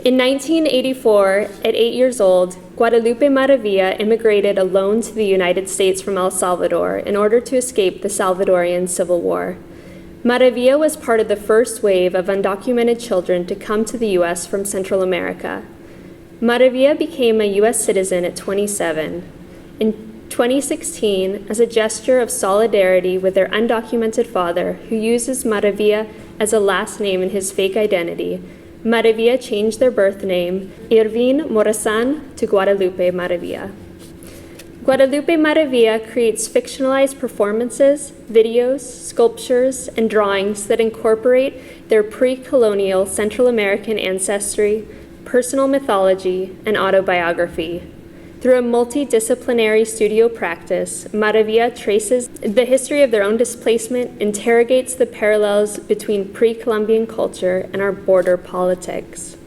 In 1984, at 8 years old, Guadalupe Maravilla immigrated alone to the United States from El Salvador in order to escape the Salvadorian Civil War. Maravilla was part of the first wave of undocumented children to come to the U.S. from Central America. Maravilla became a U.S. citizen at 27. In 2016, as a gesture of solidarity with their undocumented father, who uses Maravilla as a last name in his fake identity, Maravilla changed their birth name, Irvin Morazan, to Guadalupe Maravilla. Guadalupe Maravilla creates fictionalized performances, videos, sculptures, and drawings that incorporate their pre-colonial Central American ancestry, personal mythology, and autobiography. Through a multidisciplinary studio practice, Maravilla traces the history of their own displacement, interrogates the parallels between pre-Columbian culture and our border politics.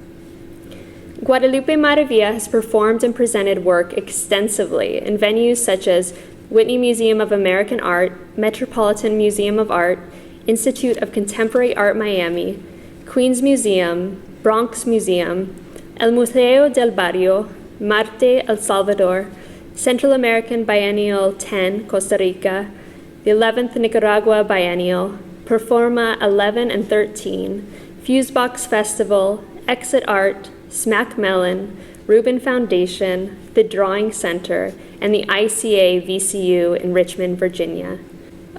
Guadalupe Maravilla has performed and presented work extensively in venues such as Whitney Museum of American Art, Metropolitan Museum of Art, Institute of Contemporary Art Miami, Queens Museum, Bronx Museum, El Museo del Barrio, MARTE, El Salvador, Central American Biennial 10, Costa Rica, the 11th Nicaragua Biennial, Performa 11 and 13, Fusebox Festival, Exit Art, Smack Mellon, Rubin Foundation, the Drawing Center, and the ICA VCU in Richmond, Virginia.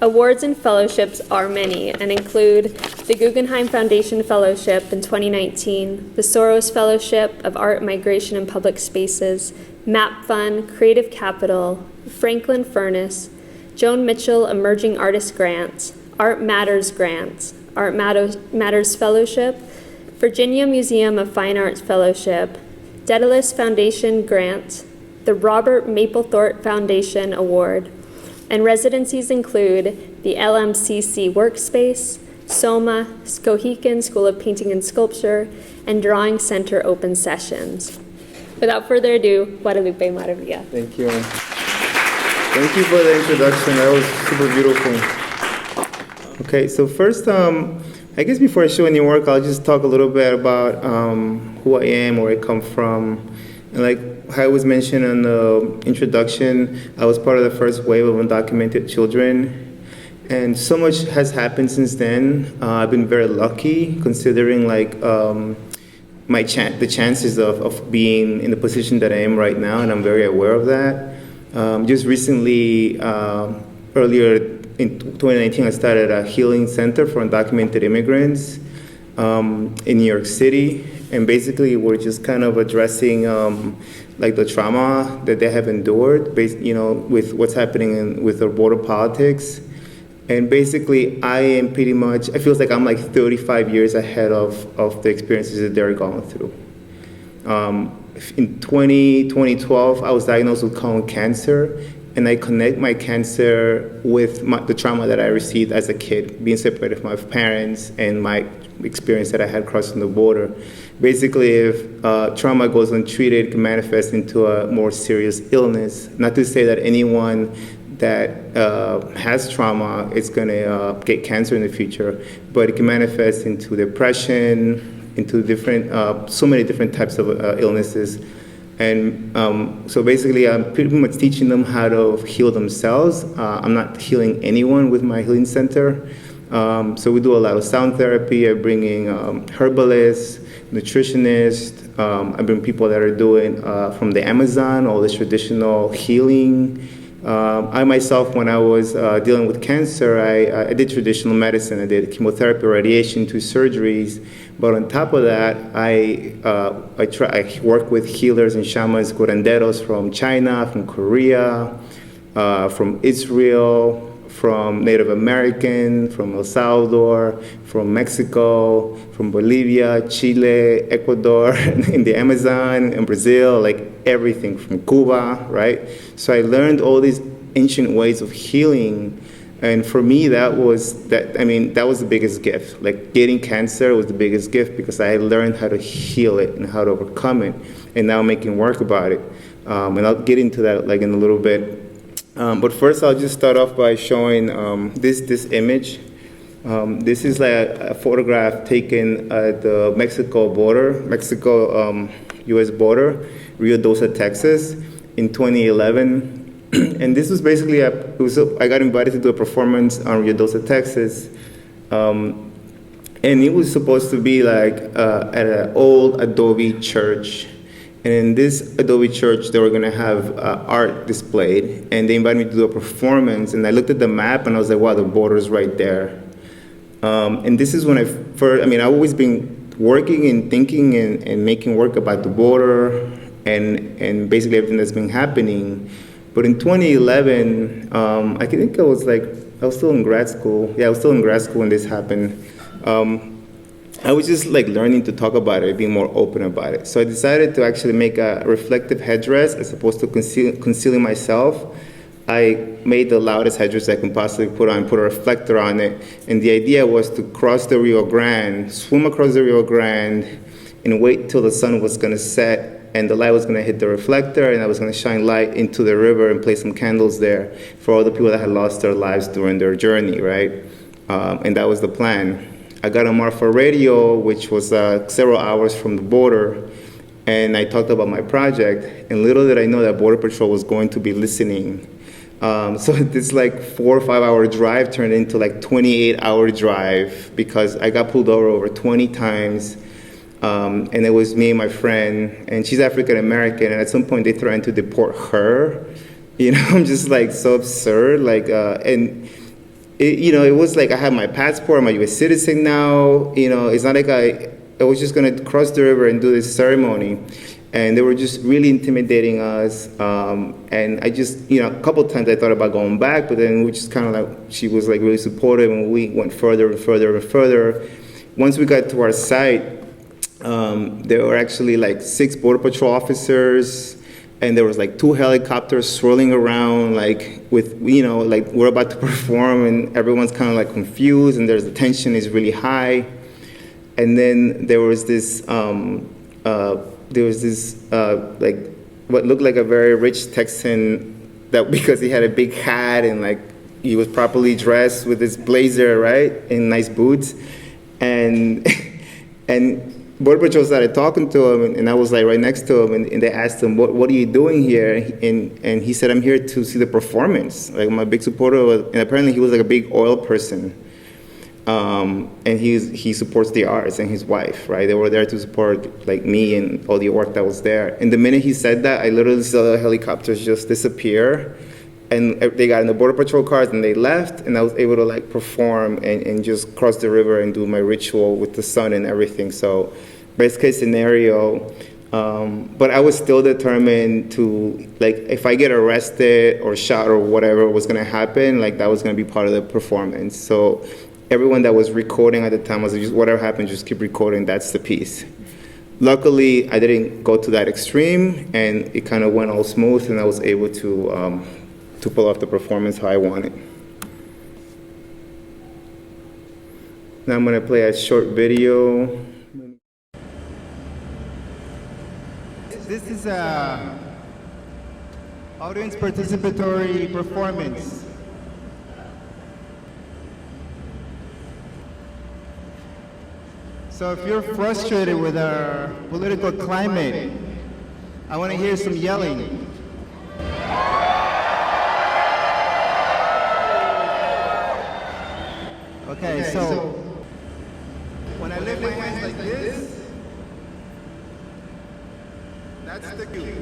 Awards and fellowships are many and include the Guggenheim Foundation Fellowship in 2019, the Soros Fellowship of Art, Migration, and Public Spaces, MAP Fund, Creative Capital, Franklin Furnace, Joan Mitchell Emerging Artist Grants, Art Matters Grants, Art Matters Fellowship, Virginia Museum of Fine Arts Fellowship, Daedalus Foundation Grant, the Robert Mapplethorpe Foundation Award, and residencies include the LMCC Workspace, SOMA, Skohican School of Painting and Sculpture, and Drawing Center Open Sessions. Without further ado, Guadalupe Maravilla. Thank you. Thank you for the introduction. That was super beautiful. Okay, so first, I guess before I show any work, I'll just talk a little bit about who I am, where I come from. And like how I was mentioned in the introduction, I was part of the first wave of undocumented children. And so much has happened since then. I've been very lucky considering like the chances of being in the position that I am right now, and I'm very aware of that. Just recently, earlier in 2019, I started a healing center for undocumented immigrants in New York City. And basically, we're just kind of addressing like the trauma that they have endured, with what's happening with their border politics. And basically, I feel like I'm like 35 years ahead of the experiences that they're going through. In 2012, I was diagnosed with colon cancer, and I connect my cancer with the trauma that I received as a kid, being separated from my parents and my experience that I had crossing the border. Basically, if trauma goes untreated, it can manifest into a more serious illness. Not to say that anyone that has trauma is going to get cancer in the future, but it can manifest into depression, into so many different types of illnesses. And so basically, I'm pretty much teaching them how to heal themselves. I'm not healing anyone with my healing center. So we do a lot of sound therapy. I bring in herbalists, nutritionists. I bring people that are doing from the Amazon, all this traditional healing. I myself, when I was dealing with cancer, I did traditional medicine. I did chemotherapy, radiation, 2 surgeries. But on top of that, I work with healers and shamans, curanderos from China, from Korea, from Israel, from Native American, from El Salvador, from Mexico, from Bolivia, Chile, Ecuador, in the Amazon, and Brazil, like everything, from Cuba, right? So I learned all these ancient ways of healing, and for me, that was the biggest gift. Like getting cancer was the biggest gift because I learned how to heal it and how to overcome it, and now I'm making work about it. And I'll get into that like in a little bit. But first, I'll just start off by showing this image. This is like a photograph taken at the Mexico border, U.S. border, Rio Dosa, Texas, in 2011. And this was basically, I got invited to do a performance on Rio Dosa, Texas. And it was supposed to be like at an old adobe church. And in this adobe church, they were gonna have art displayed. And they invited me to do a performance. And I looked at the map and I was like, wow, the border's right there. And this is when I've always been working and thinking and making work about the border and basically everything that's been happening. But in 2011, I think I was still in grad school. Yeah, I was still in grad school when this happened. I was just like learning to talk about it, being more open about it. So I decided to actually make a reflective headdress as opposed to concealing myself. I made the loudest headdress I can possibly put a reflector on it. And the idea was to cross the Rio Grande, swim across the Rio Grande, and wait till the sun was gonna set and the light was gonna hit the reflector and I was gonna shine light into the river and place some candles there for all the people that had lost their lives during their journey, right? And that was the plan. I got on MARTE radio, which was several hours from the border, and I talked about my project, and little did I know that Border Patrol was going to be listening. So this like 4 or 5 hour drive turned into like 28-hour drive because I got pulled over 20 times. And it was me and my friend, and she's African American, and at some point they threatened to deport her. You know, I'm just like so absurd. It was like I had my passport, I'm a U.S. citizen now. You know, it's not like I was just gonna cross the river and do this ceremony. And they were just really intimidating us. And I just, a couple of times I thought about going back, but then we just kind of like, she was like really supportive and we went further and further and further. Once we got to our site, there were actually like 6 Border Patrol officers, and there was like 2 helicopters swirling around like with, like we're about to perform and everyone's kind of like confused and the tension is really high. And then there was this, like what looked like a very rich Texan that because he had a big hat and like he was properly dressed with his blazer, right, and nice boots. And Border Patrol started talking to him, and I was like right next to him, and they asked him, what are you doing here? And he said, I'm here to see the performance. Like, I'm a big supporter of, and apparently he was like a big oil person. And he supports the arts, and his wife, right? They were there to support like me and all the work that was there. And the minute he said that, I literally saw the helicopters just disappear. And they got in the Border Patrol cars and they left, and I was able to like perform and just cross the river and do my ritual with the sun and everything. So best case scenario, but I was still determined to, like, if I get arrested or shot or whatever was gonna happen, like that was gonna be part of the performance. So everyone that was recording at the time was like, just whatever happened, just keep recording, that's the piece. Luckily, I didn't go to that extreme, and it kind of went all smooth, and I was able to pull off the performance how I wanted. Now I'm going to play a short video. This is a audience participatory performance. So if you're frustrated with our political climate, I want to hear some yelling. Okay, so when I lift my hands like this, that's the cue.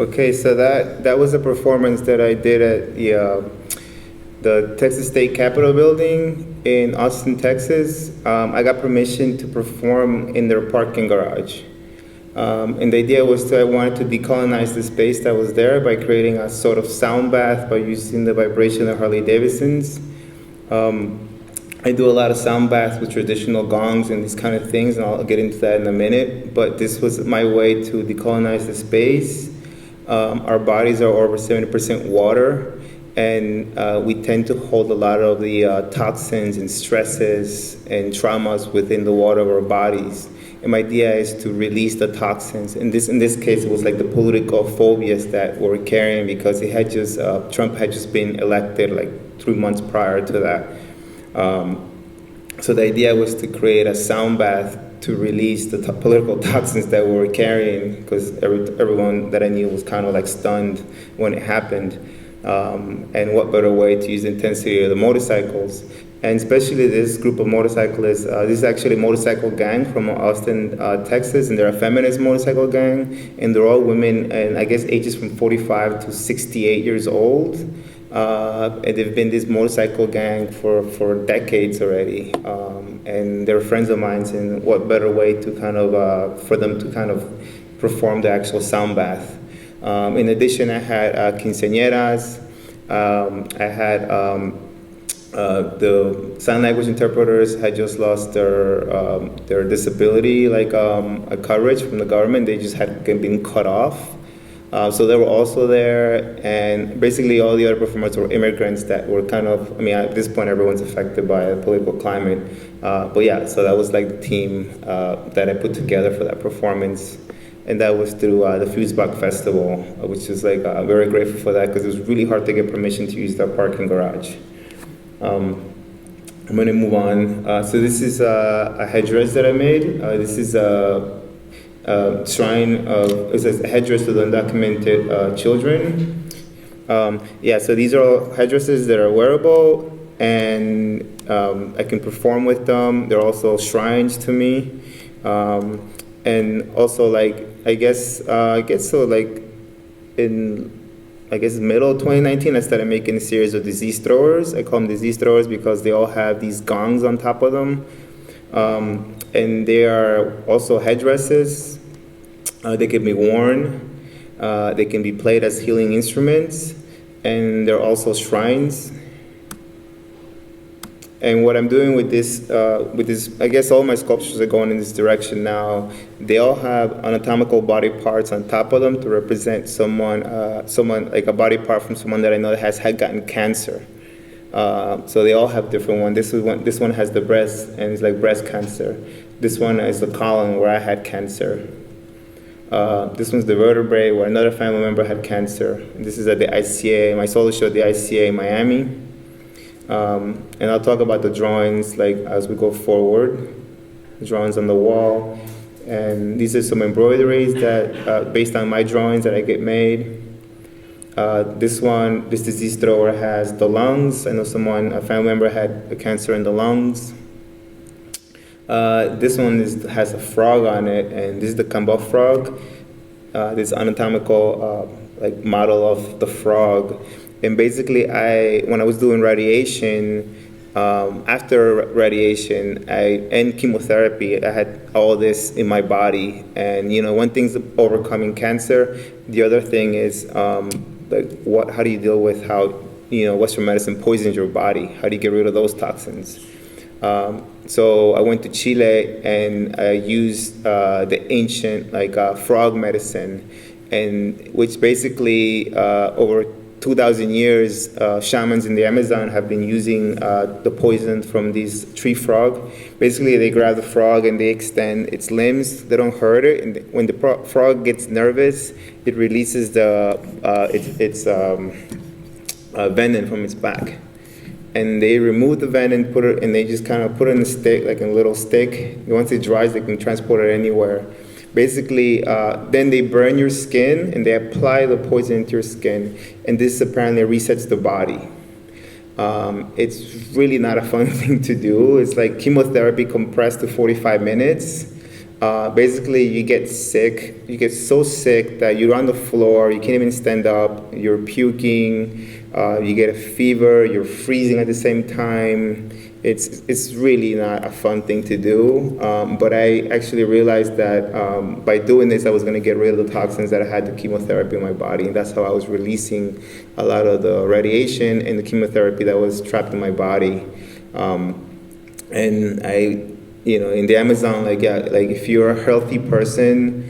Okay, so that was a performance that I did at the Texas State Capitol building in Austin, Texas. I got permission to perform in their parking garage. And the idea was I wanted to decolonize the space that was there by creating a sort of sound bath by using the vibration of Harley Davidsons. I do a lot of sound baths with traditional gongs and these kind of things, and I'll get into that in a minute. But this was my way to decolonize the space. Our bodies are over 70% water, and we tend to hold a lot of the toxins and stresses and traumas within the water of our bodies. And my idea is to release the toxins. In this case, it was like the political phobias that we're carrying because it had just Trump had just been elected like 3 months prior to that. So the idea was to create a sound bath to release the political toxins that we were carrying, because everyone that I knew was kind of like stunned when it happened. And what better way to use the intensity of the motorcycles? And especially this group of motorcyclists, this is actually a motorcycle gang from Austin, Texas, and they're a feminist motorcycle gang, and they're all women, and I guess ages from 45 to 68 years old. And they've been this motorcycle gang for decades already, and they're friends of mine. And what better way to kind of for them to kind of perform the actual sound bath? In addition, I had quinceañeras. I had the sign language interpreters had just lost their disability coverage from the government. They just had been cut off. So they were also there, and basically all the other performers were immigrants that were kind of, I mean, at this point everyone's affected by the political climate. But yeah, so that was like the team that I put together for that performance. And that was through the Fusebach Festival, which is like, I'm very grateful for that because it was really hard to get permission to use that parking garage. I'm gonna move on. So this is a headdress that I made. This is a shrine of, it's a headdress to the undocumented children. Yeah, so these are all headdresses that are wearable, and I can perform with them. They're also shrines to me. And also, like, I guess so, like, middle of 2019, I started making a series of disease throwers. I call them disease throwers because they all have these gongs on top of them. And they are also headdresses. They can be worn. They can be played as healing instruments. And they're also shrines. And what I'm doing with this, I guess all my sculptures are going in this direction now. They all have anatomical body parts on top of them to represent someone like a body part from someone that I know that had gotten cancer. So they all have different ones. This one has the breast, and it's like breast cancer. This one is the colon where I had cancer. This one's the vertebrae where another family member had cancer. And this is at the ICA. My solo show at the ICA in Miami. And I'll talk about the drawings like as we go forward. The drawings on the wall. And these are some embroideries that, based on my drawings that I get made. This disease thrower has the lungs. I know a family member had a cancer in the lungs. This one has a frog on it, and this is the Kamba frog. This anatomical model of the frog. And basically, when I was doing radiation, after radiation and chemotherapy, I had all this in my body. And one thing's overcoming cancer. The other thing is how do you deal with how Western medicine poisons your body? How do you get rid of those toxins? So I went to Chile and I used the ancient frog medicine, and which basically over 2,000 years, shamans in the Amazon have been using the poison from this tree frog. Basically, they grab the frog and they extend its limbs. They don't hurt it. And when the frog gets nervous, it releases its venom from its back. And they remove the venom, and they just kind of put it in a stick, like in a little stick. Once it dries, they can transport it anywhere. Basically, then they burn your skin and they apply the poison into your skin, and this apparently resets the body. It's really not a fun thing to do. It's like chemotherapy compressed to 45 minutes. basically you get sick. You get so sick that you're on the floor, you can't even stand up, you're puking, you get a fever, you're freezing at the same time. It's really not a fun thing to do, but I actually realized that by doing this, I was going to get rid of the toxins that I had to chemotherapy in my body, and that's how I was releasing a lot of the radiation and the chemotherapy that was trapped in my body. And I, in the Amazon, like if you're a healthy person,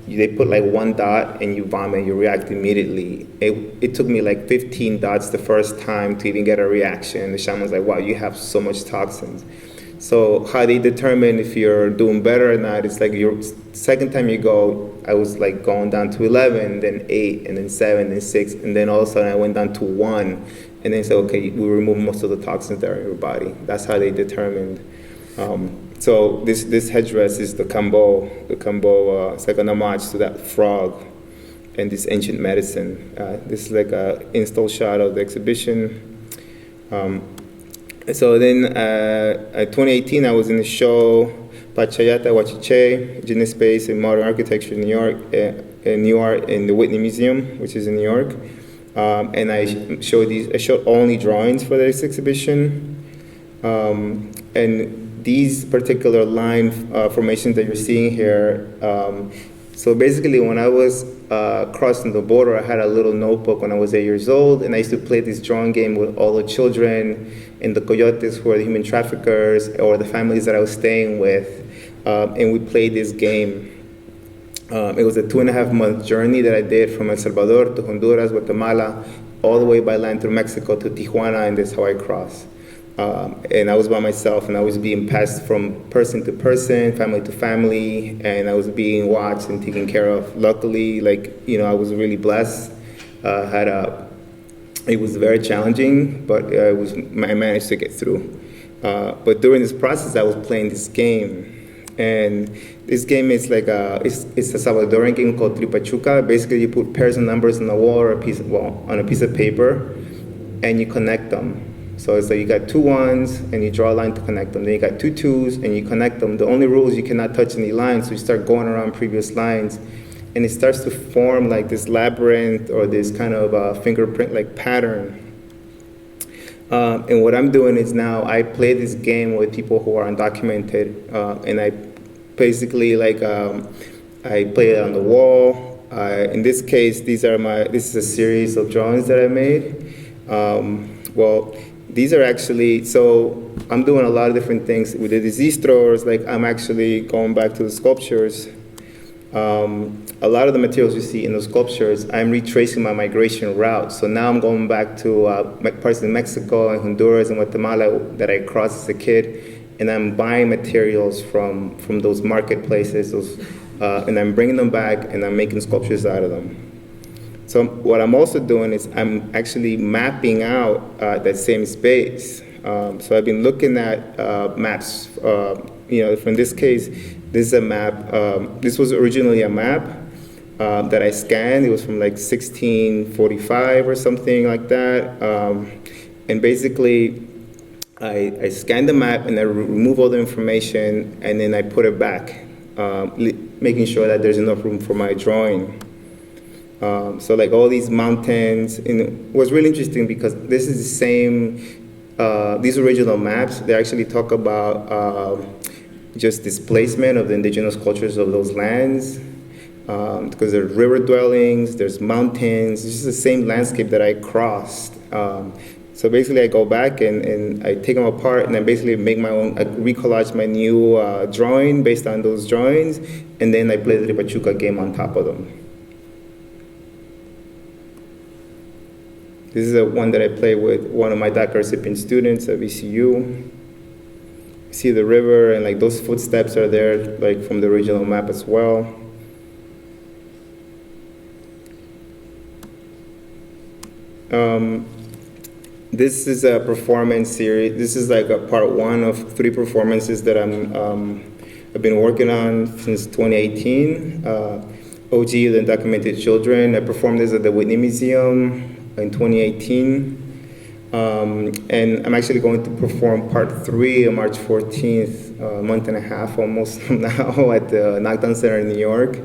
they put like 1 dot and you vomit, you react immediately. It took me like 15 dots the first time to even get a reaction. The shaman's like, wow, you have so much toxins. So how they determine if you're doing better or not, it's like your second time you go, I was like going down to 11, then 8, and then 7, then 6, and then all of a sudden I went down to 1. And they said, okay, we remove most of the toxins that are in your body. That's how they determined. So this headdress is the kambo. It's like an homage to that frog and this ancient medicine. This is like an install shot of the exhibition. So then, at 2018, I was in the show Pachayata Huachiche, Gene Space and Modern Architecture in New York, in the Whitney Museum, which is in New York. And I showed only drawings for this exhibition. And these particular line formations that you're seeing here, so basically when I was crossing the border, I had a little notebook when I was 8 years old, and I used to play this drawing game with all the children and the coyotes who are the human traffickers or the families that I was staying with, and we played this game. It was a 2.5-month journey that I did from El Salvador to Honduras, Guatemala, all the way by land through Mexico to Tijuana, and that's how I crossed. And I was by myself, and I was being passed from person to person, family to family, and I was being watched and taken care of. Luckily, I was really blessed. It was very challenging, but I managed to get through. But during this process, I was playing this game, and this game is like it's a Salvadorian game called Tripachuca. Basically, you put pairs of numbers on the wall or on a piece of paper, and you connect them. So it's like you got 2 1s and you draw a line to connect them. Then you got 2 2s and you connect them. The only rule is you cannot touch any lines, so you start going around previous lines. And it starts to form like this labyrinth or this kind of fingerprint-like pattern. And what I'm doing is now I play this game with people who are undocumented, and I basically I play it on the wall. In this case, this is a series of drawings that I made. These are actually, so I'm doing a lot of different things with the disease throwers. Like I'm actually going back to the sculptures. A lot of the materials you see in the sculptures, I'm retracing my migration route. So now I'm going back to parts of Mexico and Honduras and Guatemala that I crossed as a kid, and I'm buying materials from those marketplaces, and I'm bringing them back and I'm making sculptures out of them. So what I'm also doing is I'm actually mapping out that same space. So I've been looking at maps. From this case, this is a map. This was originally a map that I scanned. It was from like 1645 or something like that. And basically, I scanned the map and I remove all the information, and then I put it back, making sure that there's enough room for my drawing. So like all these mountains, and it was really interesting because this is the same, these original maps, they actually talk about just displacement of the indigenous cultures of those lands, because there's river dwellings, there's mountains, this is the same landscape that I crossed. So basically I go back and I take them apart and I basically make my own, I recollage my new drawing based on those drawings, and then I play the Tripachuca game on top of them. This is one that I play with one of my DACA recipient students at VCU. See the river, and like those footsteps are there, like from the original map as well. This is a performance series. This is like a part 1 of 3 performances that I've been working on since 2018. OG, the Undocumented Children. I performed this at the Whitney Museum in 2018. And I'm actually going to perform part 3 on March 14th, a month and a half almost from now at the Knockdown Center in New York.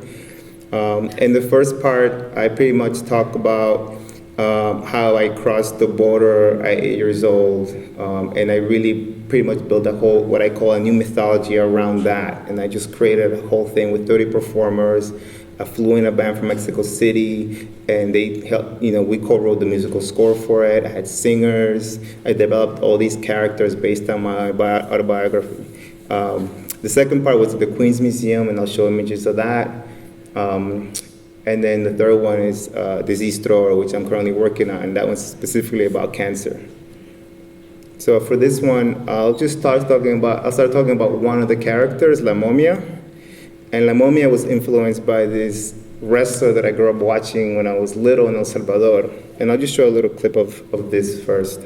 In the first part, I pretty much talk about how I crossed the border at 8 years old, and I really pretty much built a whole, what I call a new mythology around that, and I just created a whole thing with 30 performers. I flew in a band from Mexico City, and they helped, we co-wrote the musical score for it. I had singers. I developed all these characters based on my autobiography. The second part was the Queens Museum, and I'll show images of that. And then the third one is Disease Thrower, which I'm currently working on, and that one's specifically about cancer. So for this one, I'll start talking about one of the characters, La Momia. And La Momia was influenced by this wrestler that I grew up watching when I was little in El Salvador. And I'll just show a little clip of this first.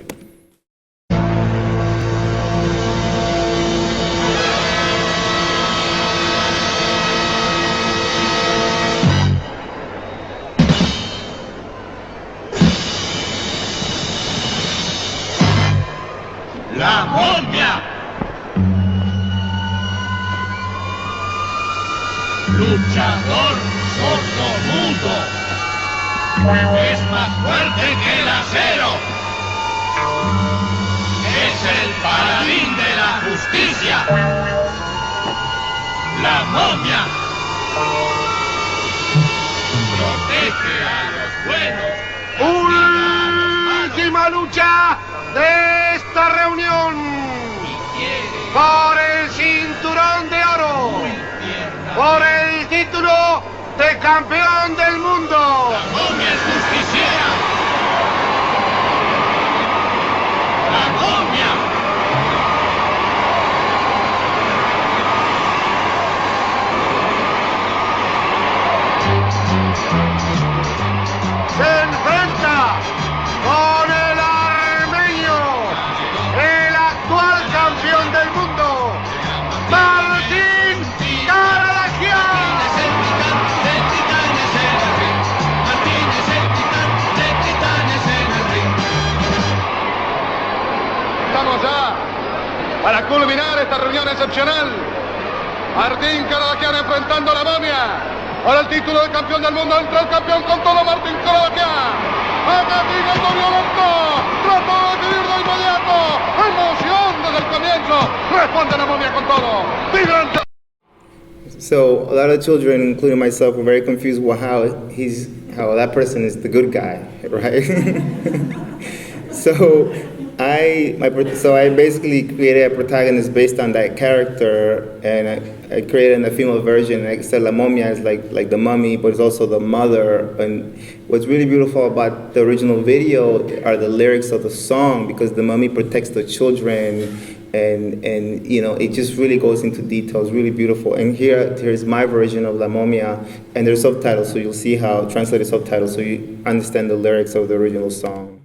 La Momia. Luchador sordomudo, es más fuerte que el acero, es el paladín de la justicia, la momia, protege a los buenos. Última lucha de esta reunión por el cinturón de oro, por el título de campeón del mundo. La momia es justiciera. La momia. Se enfrenta con el armenio, el actual campeón del mundo, Martín Caralagia. Estamos ya para culminar esta reunión excepcional. Martín Caralaquian enfrentando a la momia. Ahora el título de campeón del mundo. Entra el campeón con todo, Martín Caralaquian. Acatigato violento. Trató de decidir de inmediato. Emoción desde el comienzo. Responde la momia con todo. ¡Vibrante! So a lot of children, including myself, were very confused with how that person is the good guy, right? So I basically created a protagonist based on that character, and I created a female version. I said La Momia is like the mummy, but it's also the mother. And what's really beautiful about the original video are the lyrics of the song, because the mummy protects the children, and it just really goes into details, really beautiful. And here's my version of La Momia, and there's subtitles, so you'll see how translated subtitles, so you understand the lyrics of the original song.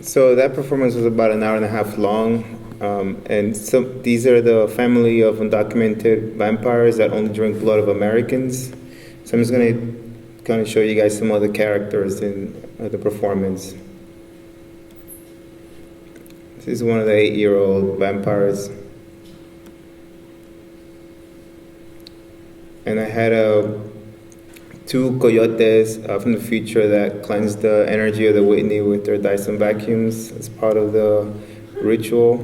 So that performance was about an hour and a half long, and these are the family of undocumented vampires that only drink blood of Americans. So I'm just going to kind of show you guys some other characters in the performance. This is one of the 8-year-old vampires. And I had two coyotes from the future that cleanse the energy of the Whitney with their Dyson vacuums as part of the ritual.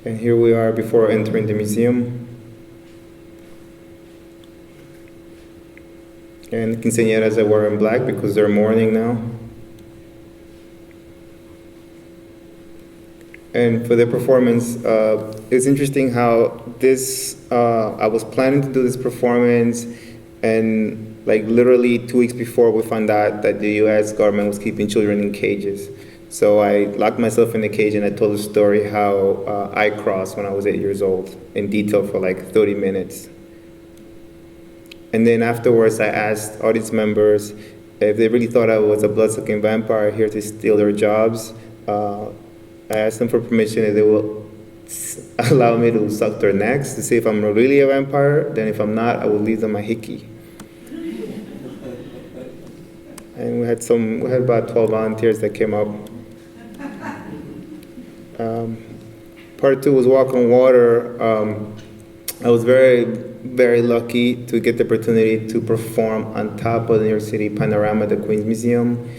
And here we are before entering the museum. And quinceañeras are wearing black because they're mourning now. And for the performance, it's interesting how this, I was planning to do this performance, and like literally 2 weeks before we found out that the US government was keeping children in cages. So I locked myself in the cage and I told the story how I crossed when I was 8 years old in detail for like 30 minutes. And then afterwards I asked audience members if they really thought I was a blood-sucking vampire here to steal their jobs. I asked them for permission if they will allow me to suck their necks to see if I'm really a vampire. Then if I'm not, I will leave them a hickey. And we had about 12 volunteers that came up. Part 2 was Walk on Water. I was very, very lucky to get the opportunity to perform on top of the New York City panorama at the Queens Museum,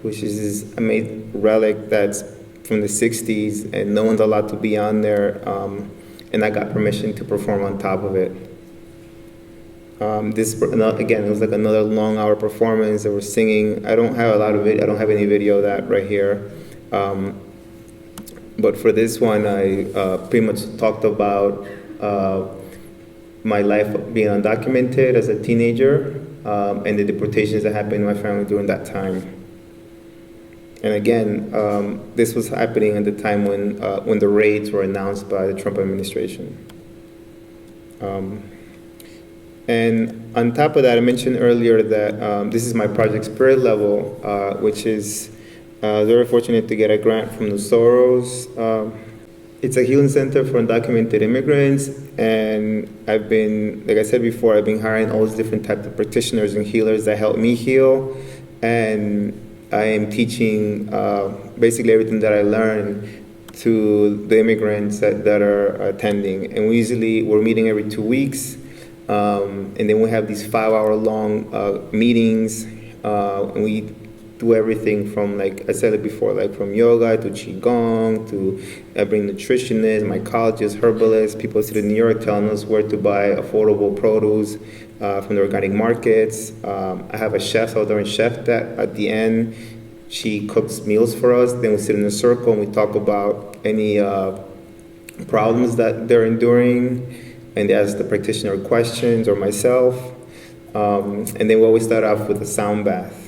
which is this amazing relic that's from the 60s, and no one's allowed to be on there, and I got permission to perform on top of it. Again, it was like another long hour performance. They were singing. I don't have any video of that right here. But for this one, I pretty much talked about my life being undocumented as a teenager, and the deportations that happened in my family during that time. And again, this was happening at the time when the raids were announced by the Trump administration. And on top of that, I mentioned earlier that this is my project Spirit Level, which is very fortunate to get a grant from the Soros. It's a healing center for undocumented immigrants, and I've been, like I said before, I've been hiring all these different types of practitioners and healers that help me heal, and I am teaching basically everything that I learned to the immigrants that are attending. And we're meeting every 2 weeks, and then we have these 5-hour-long meetings, and we do everything from, like I said it before, like from yoga to qigong to I bring nutritionists, mycologists, herbalists, people sit in New York telling us where to buy affordable produce from the organic markets. I have a chef, Salvadoran chef, that at the end, she cooks meals for us. Then we sit in a circle and we talk about any problems that they're enduring, and they ask the practitioner questions or myself. And then we always start off with a sound bath.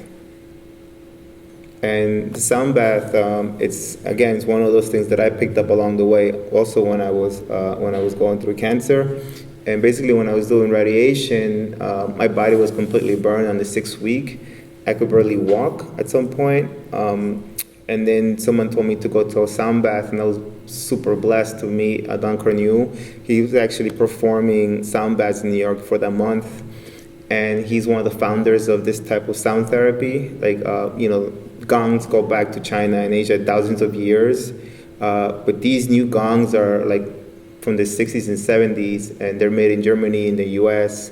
And the sound bath, it's one of those things that I picked up along the way. Also, when I was going through cancer, and basically when I was doing radiation, my body was completely burned on the 6th week. I could barely walk at some point, and then someone told me to go to a sound bath, and I was super blessed to meet Don Cornu. He was actually performing sound baths in New York for that month, and he's one of the founders of this type of sound therapy. Gongs go back to China and Asia thousands of years, but these new gongs are like from the 60s and 70s, and they're made in Germany, in the US,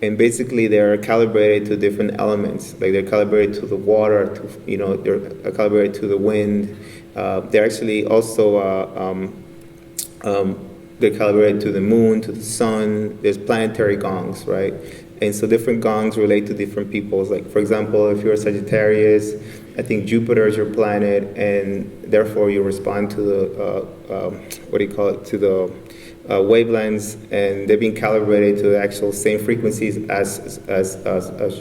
and basically they're calibrated to different elements. Like they're calibrated to the water, they're calibrated to the wind. They're actually also they're calibrated to the moon, to the sun. There's planetary gongs, right? And so different gongs relate to different peoples. Like, for example, if you're a Sagittarius, I think Jupiter is your planet, and therefore you respond to the, to the wavelengths, and they're being calibrated to the actual same frequencies as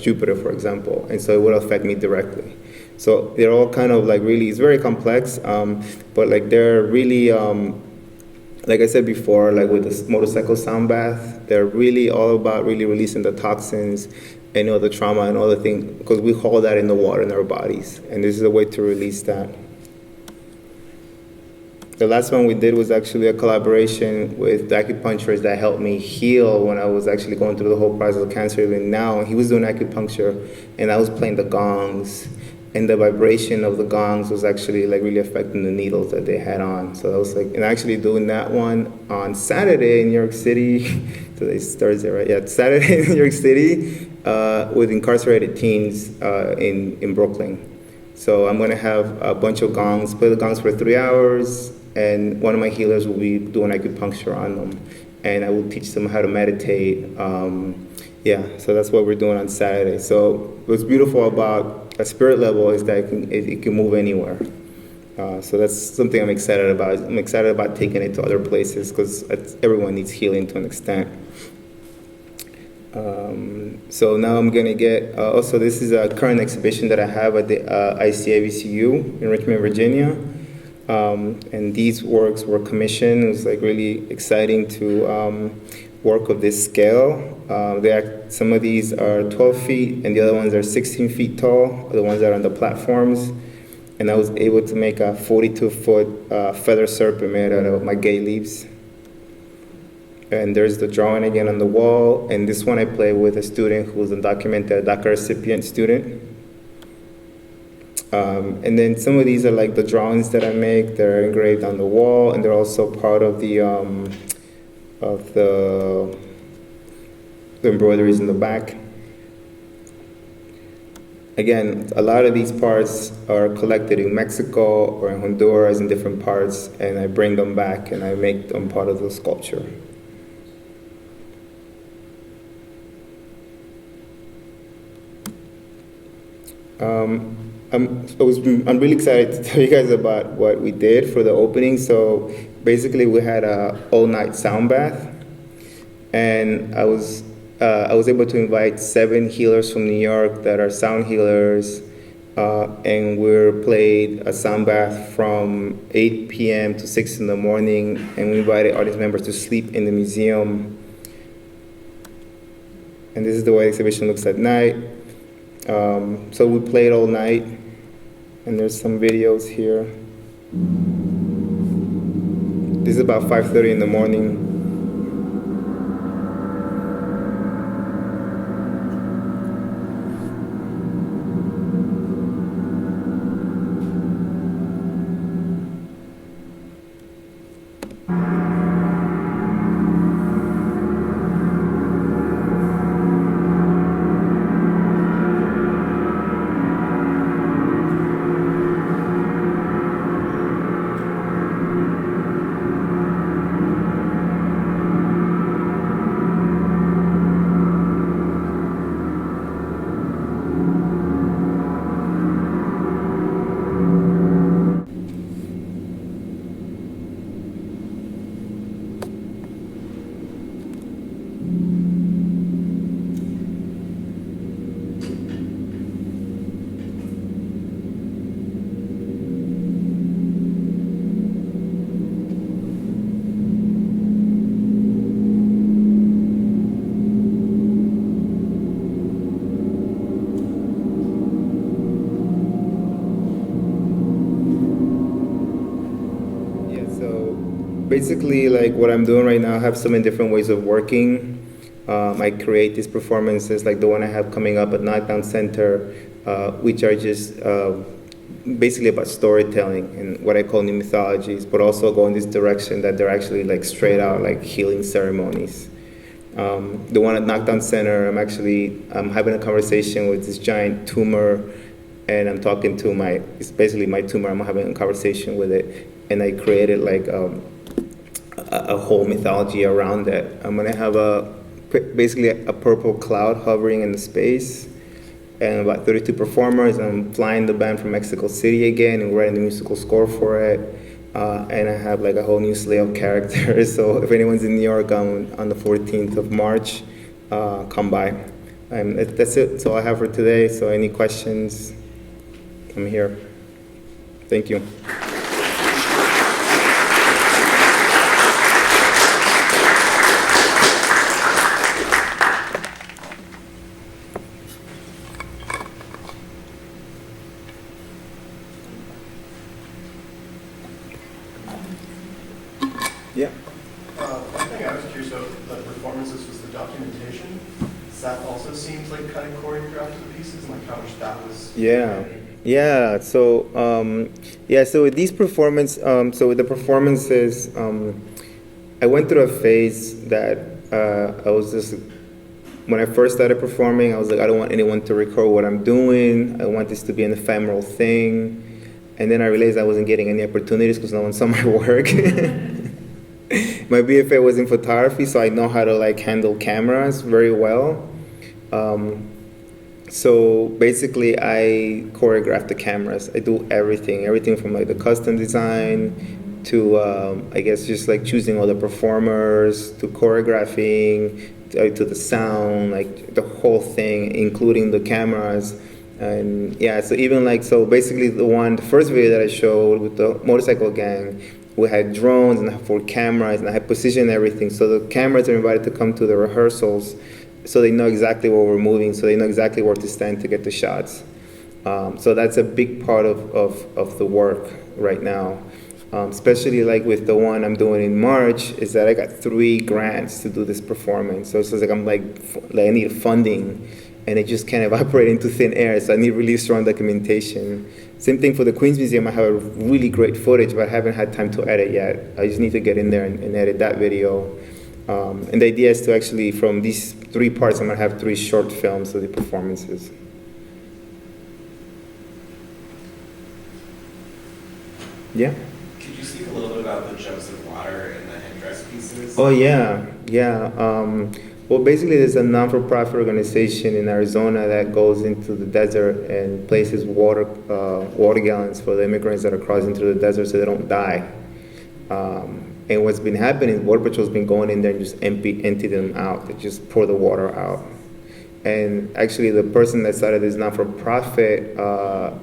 Jupiter, for example. And so it will affect me directly. So they're all kind of like really, it's very complex, but like they're really, like I said before, like with the motorcycle sound bath, they're really all about really releasing the toxins and the trauma and all the things, because we hold that in the water in our bodies, and this is a way to release that. The last one we did was actually a collaboration with the acupuncturist that helped me heal when I was actually going through the whole process of cancer. Even now, he was doing acupuncture, and I was playing the gongs, and the vibration of the gongs was actually like really affecting the needles that they had on. So I was like, and actually doing that one on Saturday in New York City. Today's Thursday, right? Yeah, Saturday in New York City with incarcerated teens in Brooklyn. So I'm gonna have a bunch of gongs, play the gongs for 3 hours, and one of my healers will be doing acupuncture on them, and I will teach them how to meditate. So that's what we're doing on Saturday. So what's beautiful about a spirit level is that it can move anywhere. So that's something I'm excited about. I'm excited about taking it to other places, because everyone needs healing to an extent. So now I'm going to get, also this is a current exhibition that I have at the ICAVCU in Richmond, Virginia. And these works were commissioned. It was like really exciting to work of this scale. Some of these are 12 feet, and the other ones are 16 feet tall, the ones that are on the platforms. And I was able to make a 42-foot feather serpent made out of my gay leaves. And there's the drawing again on the wall. And this one I played with a student who was a DACA recipient student. And then some of these are like the drawings that I make. They're engraved on the wall, and they're also part of the embroideries in the back. Again, a lot of these parts are collected in Mexico or in Honduras in different parts, and I bring them back and I make them part of the sculpture. I'm really excited to tell you guys about what we did for the opening. So basically we had a all-night sound bath, and I was able to invite 7 healers from New York that are sound healers, and we played a sound bath from 8 p.m. to 6 in the morning, and we invited audience members to sleep in the museum. And this is the way the exhibition looks at night. So we played all night, and there's some videos here. This is about 5:30 in the morning. basically, like what I'm doing right now, I have so many different ways of working. I create these performances, like the one I have coming up at Knockdown Center, which are just basically about storytelling and what I call new mythologies, but also go in this direction that they're actually like straight out like healing ceremonies. The one at Knockdown Center, I'm having a conversation with this giant tumor, and I'm talking to it's basically my tumor, I'm having a conversation with it, and I created like a whole mythology around it. I'm gonna have basically a purple cloud hovering in the space, and about 32 performers. I'm flying the band from Mexico City again and writing the musical score for it. And I have like a whole new slate of characters. So if anyone's in New York on the 14th of March, come by. That's it. That's all I have for today. So any questions, I'm here. Thank you. Yeah. One thing I was curious about the performances was the documentation. That also seems like kind of choreographed to the pieces, and like how much that was. Yeah. So So with these with the performances, I went through a phase that I was just. When I first started performing, I was like, I don't want anyone to record what I'm doing. I want this to be an ephemeral thing. And then I realized I wasn't getting any opportunities because no one saw my work. My BFA was in photography, so I know how to like handle cameras very well. So basically, I choreograph the cameras. I do everything from like the custom design to I guess just like choosing all the performers to choreographing to the sound, like the whole thing, including the cameras. And yeah, so even like basically the first video that I showed with the motorcycle gang. We had drones and I had 4 cameras and I had positioned everything. So the cameras are invited to come to the rehearsals so they know exactly where we're moving, so they know exactly where to stand to get the shots. So that's a big part of the work right now. Especially like with the one I'm doing in March, is that I got 3 grants to do this performance. So it's like I'm like I need funding and it just can't evaporate into thin air. So I need really strong documentation. Same thing for the Queens Museum. I have a really great footage, but I haven't had time to edit yet. I just need to get in there and edit that video. And the idea is to actually, from these 3 parts, I'm gonna have 3 short films of the performances. Yeah? Could you speak a little bit about the jugs of water and the headdress pieces? Oh, yeah. Well, basically, there's a non-for-profit organization in Arizona that goes into the desert and places water gallons for the immigrants that are crossing through the desert so they don't die. And what's been happening, Border Patrol's been going in there and just empty them out. They just pour the water out. And actually, the person that started this non-for-profit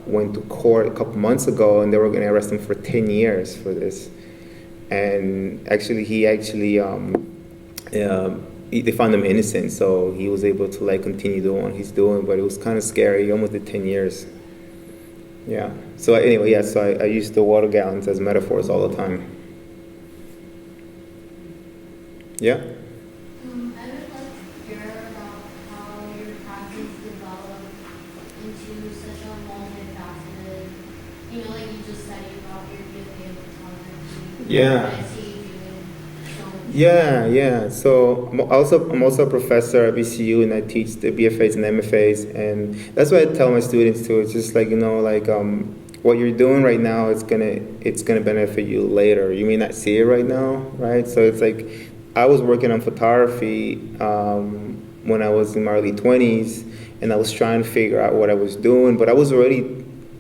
went to court a couple months ago, and they were going to arrest him for 10 years for this. And actually, they found him innocent, so he was able to like continue doing what he's doing, but it was kind of scary. He almost did 10 years. Yeah. So anyway, so I use the water gallons as metaphors all the time. Yeah? I would like to hear about how your practice developed into such a multifaceted, like you just said about your BFA of photography. Yeah. I see you doing so much. Yeah. So I'm also a professor at VCU, and I teach the BFAs and MFAs, and that's what I tell my students too. It's just like what you're doing right now, it's gonna benefit you later. You may not see it right now, right? So it's like I was working on photography when I was in my early 20s, and I was trying to figure out what I was doing, but I was already,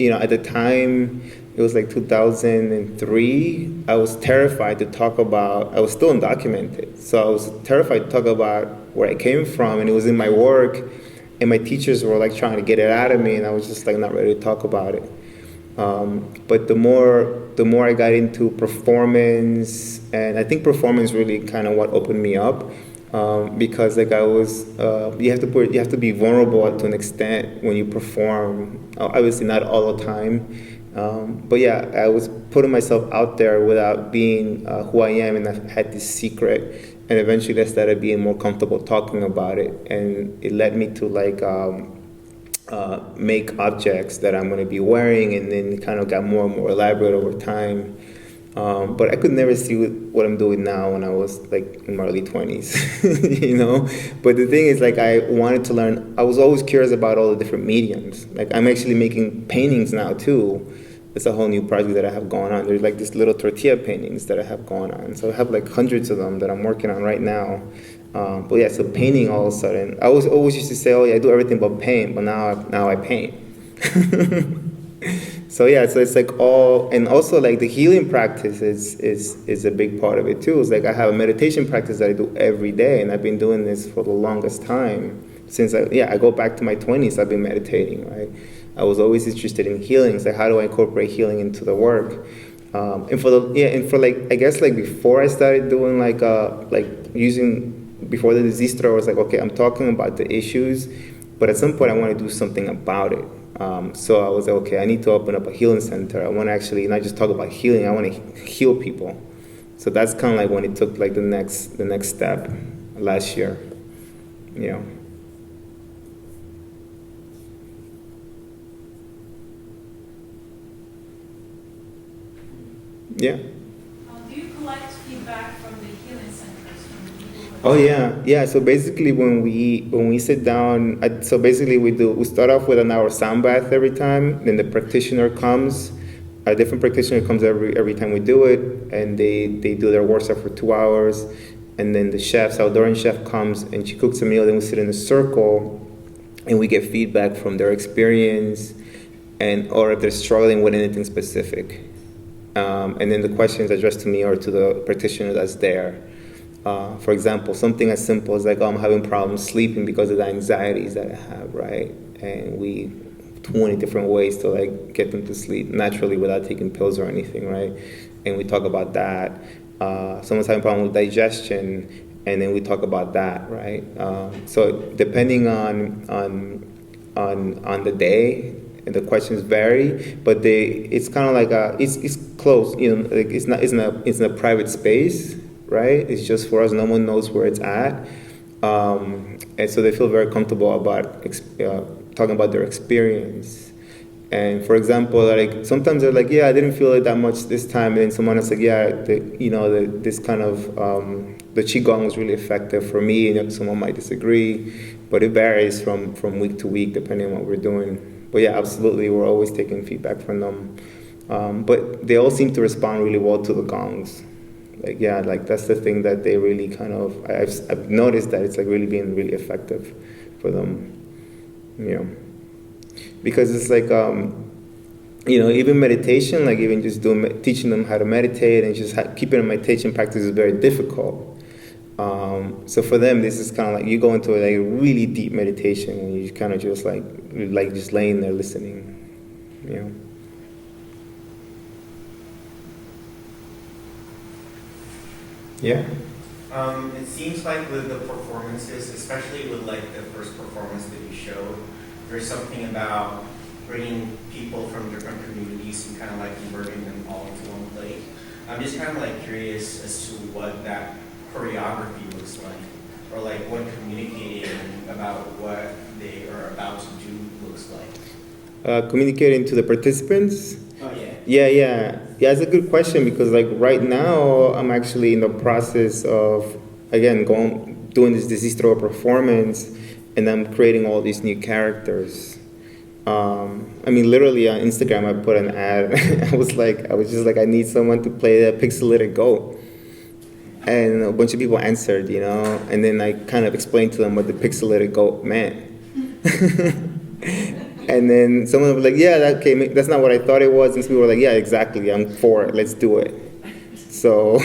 at the time. It was like 2003. I was terrified to talk about, I was still undocumented. So I was terrified to talk about where I came from, and it was in my work, and my teachers were like trying to get it out of me, and I was just like not ready to talk about it. But the more I got into performance, and I think performance really kind of what opened me up, because like I was, you have to be vulnerable to an extent when you perform. Obviously not all the time. But yeah, I was putting myself out there without being who I am, and I had this secret. And eventually, I started being more comfortable talking about it, and it led me to make objects that I'm going to be wearing, and then it kind of got more and more elaborate over time. But I could never see what I'm doing now when I was like in my early 20s, you know? But the thing is, like, I wanted to learn. I was always curious about all the different mediums. Like, I'm actually making paintings now too. It's a whole new project that I have going on. There's like these little tortilla paintings that I have going on. So I have like hundreds of them that I'm working on right now. But yeah, so painting all of a sudden. I was always used to say, oh yeah, I do everything but paint, but now I paint. So yeah, so it's like all, and also like the healing practice is a big part of it too. It's like I have a meditation practice that I do every day, and I've been doing this for the longest time. Since I go back to my 20s, I've been meditating, right? I was always interested in healing. It's like, how do I incorporate healing into the work? And for I guess like before I started doing before the disease throw, I was like, okay, I'm talking about the issues, but at some point I want to do something about it. So I was like, okay, I need to open up a healing center. I want to actually not just talk about healing, I want to heal people. So that's kind of like when it took like the next step last year, you know. Yeah. Do you collect feedback from the healing centers, from people? Oh yeah. So basically, when we sit down, we start off with an hour sound bath every time. Then the practitioner comes. A different practitioner comes every time we do it, and they do their workshop for 2 hours. And then the Salvadoran chef comes and she cooks a meal. Then we sit in a circle, and we get feedback from their experience, or if they're struggling with anything specific. And then the questions addressed to me or to the practitioner that's there. For example, something as simple as like, I'm having problems sleeping because of the anxieties that I have, right? And we 20 different ways to like get them to sleep naturally without taking pills or anything, right? And we talk about that. Someone's having a problem with digestion, and then we talk about that, right? So depending on the day, and the questions vary, but it's kind of like it's closed, you know, like it's in a private space, right? It's just for us. No one knows where it's at, and so they feel very comfortable about talking about their experience. And for example, like sometimes they're like, yeah, I didn't feel it that much this time, and then someone else like, yeah, this kind of the qigong was really effective for me, and someone might disagree, but it varies from week to week depending on what we're doing. But yeah, absolutely, we're always taking feedback from them. But they all seem to respond really well to the gongs. Like, yeah, like that's the thing that they really kind of, I've noticed that it's like really being really effective for them, you know. Because it's like, you know, even meditation, like even just teaching them how to meditate and just keeping a meditation practice is very difficult. So for them, this is kind of like you go into a really deep meditation and you kind of just like just laying there listening, you know. Yeah. It seems like with the performances, especially with like the first performance that you showed, there's something about bringing people from different communities and kind of like converting them all into one plate. I'm just kind of like curious as to what that choreography looks like, or like what communicating about what they are about to do looks like. Communicating to the participants? Oh yeah. Yeah, it's a good question because like right now I'm actually in the process of, again, doing this disease throw performance, and I'm creating all these new characters. I mean, literally on Instagram I put an ad. I was just like, I need someone to play the pixelated goat. And a bunch of people answered, you know, and then I kind of explained to them what the pixelated goat meant. And then someone was like, yeah, that's not what I thought it was. And so people were like, yeah, exactly, I'm for it, let's do it. So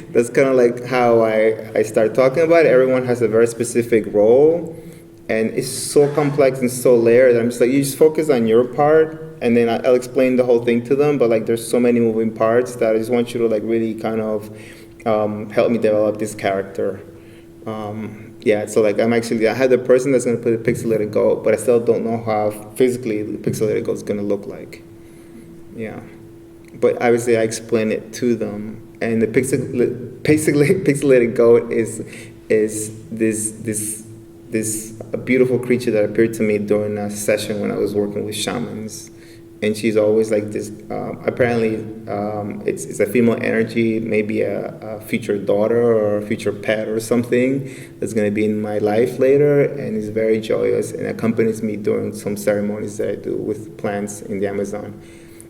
that's kind of like how I start talking about it. Everyone has a very specific role, and it's so complex and so layered. I'm just like, you just focus on your part, and then I'll explain the whole thing to them, but like there's so many moving parts that I just want you to like really kind of help me develop this character. Yeah, so like I have the person that's going to put a pixelated goat, but I still don't know how physically the pixelated goat is going to look like. Yeah. But obviously I explain it to them. And the pixelated goat is this beautiful creature that appeared to me during a session when I was working with shamans. And she's always like this, apparently it's a female energy, maybe a future daughter or a future pet or something that's going to be in my life later, and is very joyous and accompanies me during some ceremonies that I do with plants in the Amazon.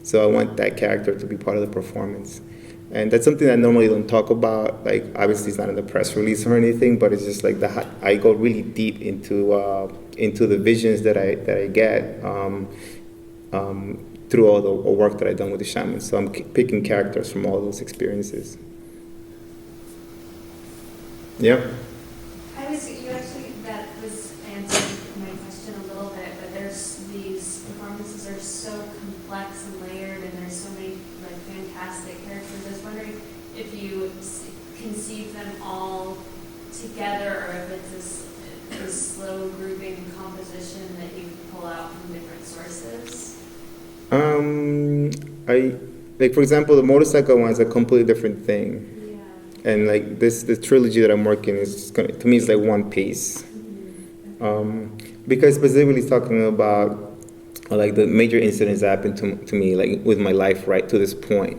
So I want that character to be part of the performance. And that's something I normally don't talk about. Like, obviously it's not in the press release or anything, but it's just like I go really deep into the visions that I get through all the work that I've done with the shamans. So I'm picking characters from all those experiences. Yeah. That was answering my question a little bit, but these performances are so complex and layered, and there's so many like fantastic characters. I was wondering if you conceive them all together, or if it's a slow grouping composition that you pull out from different sources. Like for example, the motorcycle one is a completely different thing. Yeah. And like the trilogy that I'm working is to me it's like one piece. Because specifically it's talking about like the major incidents that happened to me like with my life right to this point.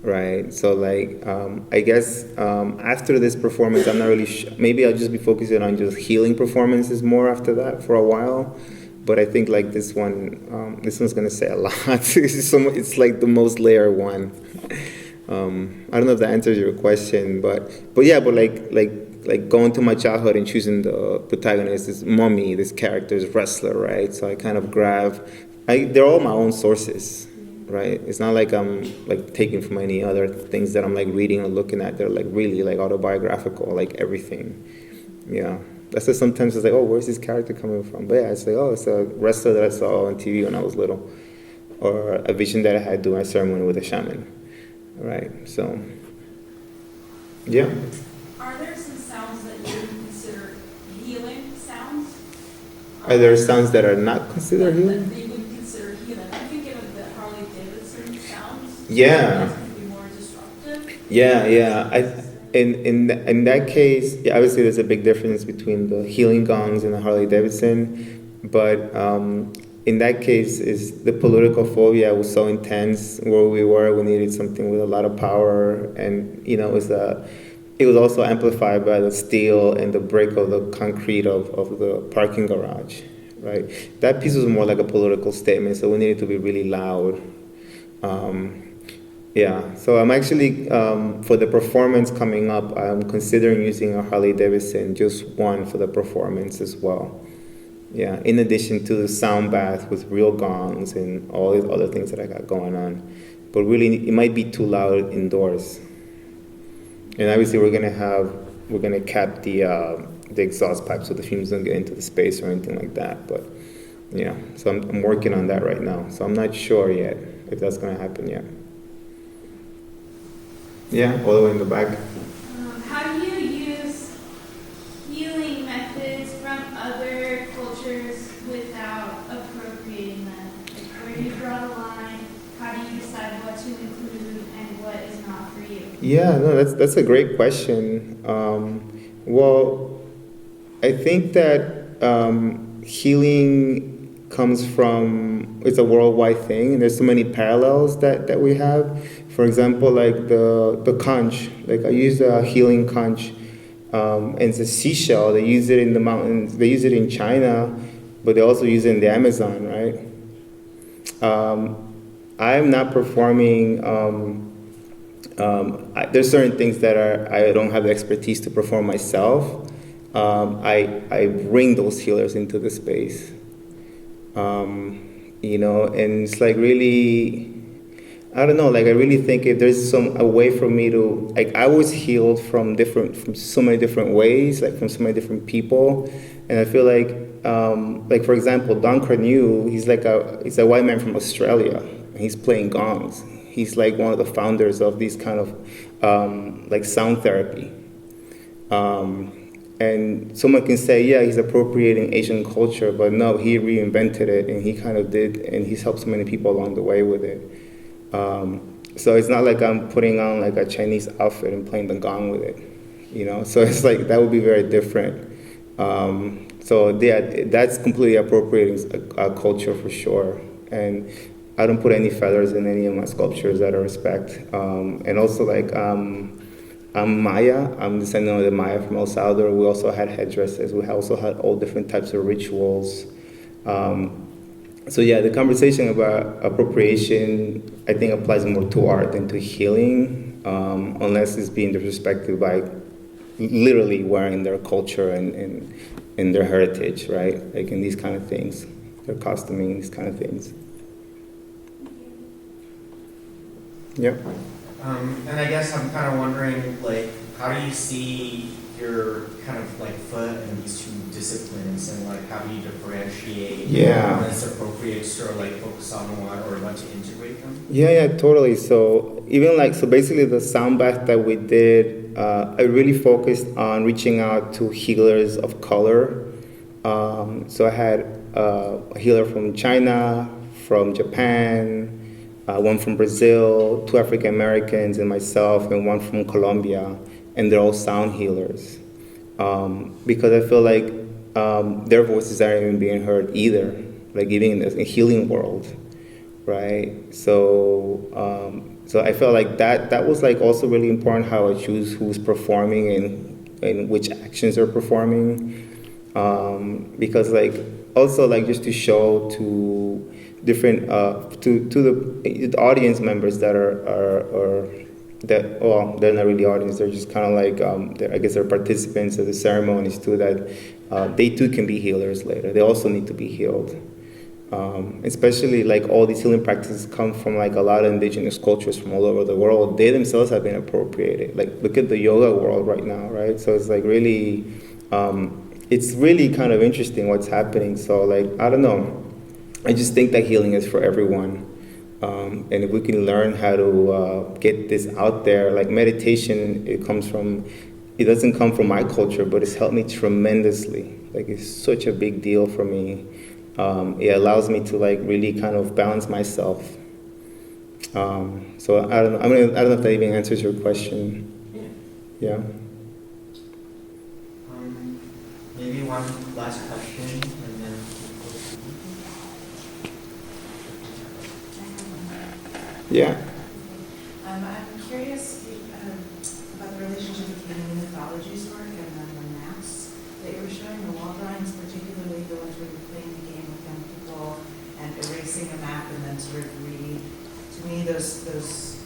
Right. So like I guess after this performance I'm not really maybe I'll just be focusing on just healing performances more after that for a while. But I think like this one's gonna say a lot. It's like the most layered one. I don't know if that answers your question, but like going to my childhood and choosing the protagonist, this mummy, this character is wrestler, right? So I kind of they're all my own sources, right? It's not like I'm like taking from any other things that I'm like reading or looking at. They're like really like autobiographical, like everything. Yeah. That's why sometimes it's like, oh, where's this character coming from? But yeah, it's like, oh, it's a wrestler that I saw on TV when I was little, or a vision that I had during a ceremony with a shaman, right? So, yeah. Are there some sounds that you would consider healing sounds? Are there sounds that are not considered healing? That you would consider healing? I'm thinking of the Harley Davidson sounds. Yeah. That could be more disruptive. Yeah. In that case, yeah, obviously there's a big difference between the healing gongs and the Harley Davidson, but in that case, is the political phobia was so intense where we were. We needed something with a lot of power, and it was also amplified by the steel and the brick of the concrete of the parking garage, right? That piece was more like a political statement, so we needed to be really loud. Yeah, so I'm actually, for the performance coming up, I'm considering using a Harley Davidson, just one for the performance as well. Yeah, in addition to the sound bath with real gongs and all these other things that I got going on. But really, it might be too loud indoors. And obviously we're gonna cap the exhaust pipe so the fumes don't get into the space or anything like that. But yeah, so I'm working on that right now. So I'm not sure yet if that's gonna happen yet. Yeah, all the way in the back. How do you use healing methods from other cultures without appropriating them? Like, where do you draw the line? How do you decide what to include and what is not for you? Yeah, no, that's a great question. Well, I think that healing comes from, it's a worldwide thing, and there's so many parallels that we have. For example, like the conch, like I use a healing conch, and it's a seashell. They use it in the mountains. They use it in China, but they also use it in the Amazon, right? I'm not performing. There's certain things that I don't have the expertise to perform myself. I bring those healers into the space, and it's like really. I don't know, like I really think if there's a way for me to, like I was healed from so many different ways, like from so many different people, and I feel like for example, Don Cornew, he's a white man from Australia, and he's playing gongs. He's like one of the founders of these kind of like sound therapy. And someone can say, yeah, he's appropriating Asian culture, but no, he reinvented it, and he kind of did, and he's helped so many people along the way with it. So it's not like I'm putting on like a Chinese outfit and playing the gong with it, you know? So it's like, that would be very different. So yeah, that's completely appropriating a culture for sure. And I don't put any feathers in any of my sculptures out of respect. And also like, I'm Maya. I'm descendant of the Maya from El Salvador. We also had headdresses. We also had all different types of rituals. So yeah, the conversation about appropriation, I think, applies more to art than to healing, unless it's being disrespected by literally wearing their culture and their heritage, right? Like in these kind of things, their costuming, these kind of things. Yeah. And I guess I'm kind of wondering, like, how do you see your kind of like foot in these two disciplines, and like how do you differentiate? Yeah. When it's appropriate to sort of like focus on one or want to integrate them? Yeah, totally. So even like, so basically the sound bath that we did, I really focused on reaching out to healers of color. So I had a healer from China, from Japan, one from Brazil, 2 African Americans, and myself, and one from Colombia, and they're all sound healers. Because I feel like their voices aren't even being heard either, like even in the healing world, right? So I felt like that was like also really important, how I choose who's performing and which actions they're performing. Because like also like just to show to different to the audience members that are that, well, they're not really audience, they're just kind of like I guess they're participants of the ceremonies too, that they too can be healers later. They also need to be healed. Especially like all these healing practices come from like a lot of indigenous cultures from all over the world. They themselves have been appropriated. Like look at the yoga world right now, right? So it's like really it's really kind of interesting what's happening. So like, I don't know, I just think that healing is for everyone. And if we can learn how to get this out there, like meditation, it doesn't come from my culture, but it's helped me tremendously. Like it's such a big deal for me. It allows me to like really kind of balance myself. So I don't know if that even answers your question. Yeah. Maybe one last question, and then. Yeah. I'm curious about the relationship between the mythology's work and then the maps that you were showing, the wall drawings, particularly the ones where you're playing the game with young people and erasing a map and then sort of reading. To me, those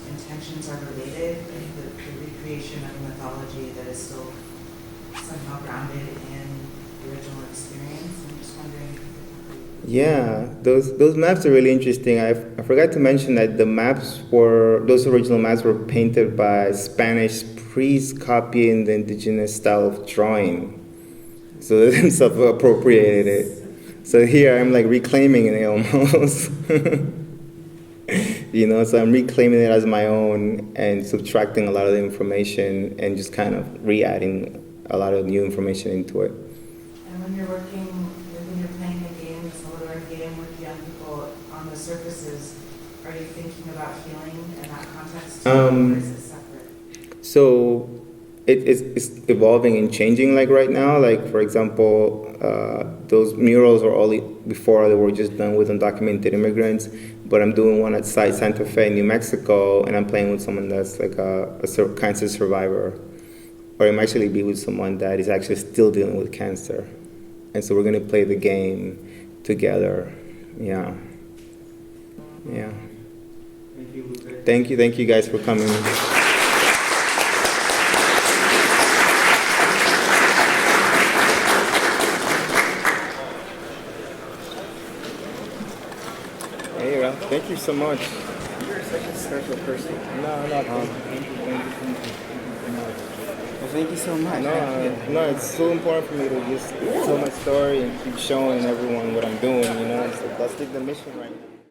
intentions are related, like the recreation of mythology that is still somehow grounded in the original experience. I'm just wondering. Yeah, those maps are really interesting. I forgot to mention that those original maps were painted by Spanish priests copying the indigenous style of drawing. So they themselves appropriated it. So here I'm like reclaiming it almost. You know, so I'm reclaiming it as my own and subtracting a lot of the information and just kind of re-adding a lot of new information into it. And when you're playing the game, the Salvador game with young people on the surfaces, are you thinking about healing in that context, or is it separate? So it's evolving and changing like right now. Like for example, those murals are all before they were just done with undocumented immigrants. But I'm doing one at Santa Fe, New Mexico, and I'm playing with someone that's like a cancer survivor. Or I might actually be with someone that is actually still dealing with cancer. And so we're going to play the game together. Yeah. Yeah. Thank you guys for coming. Hey, well, thank you so much. You're such a special person. No. Thank you so much. No, it's so important for me to just tell my story and keep showing everyone what I'm doing, you know? So that's like the mission right now.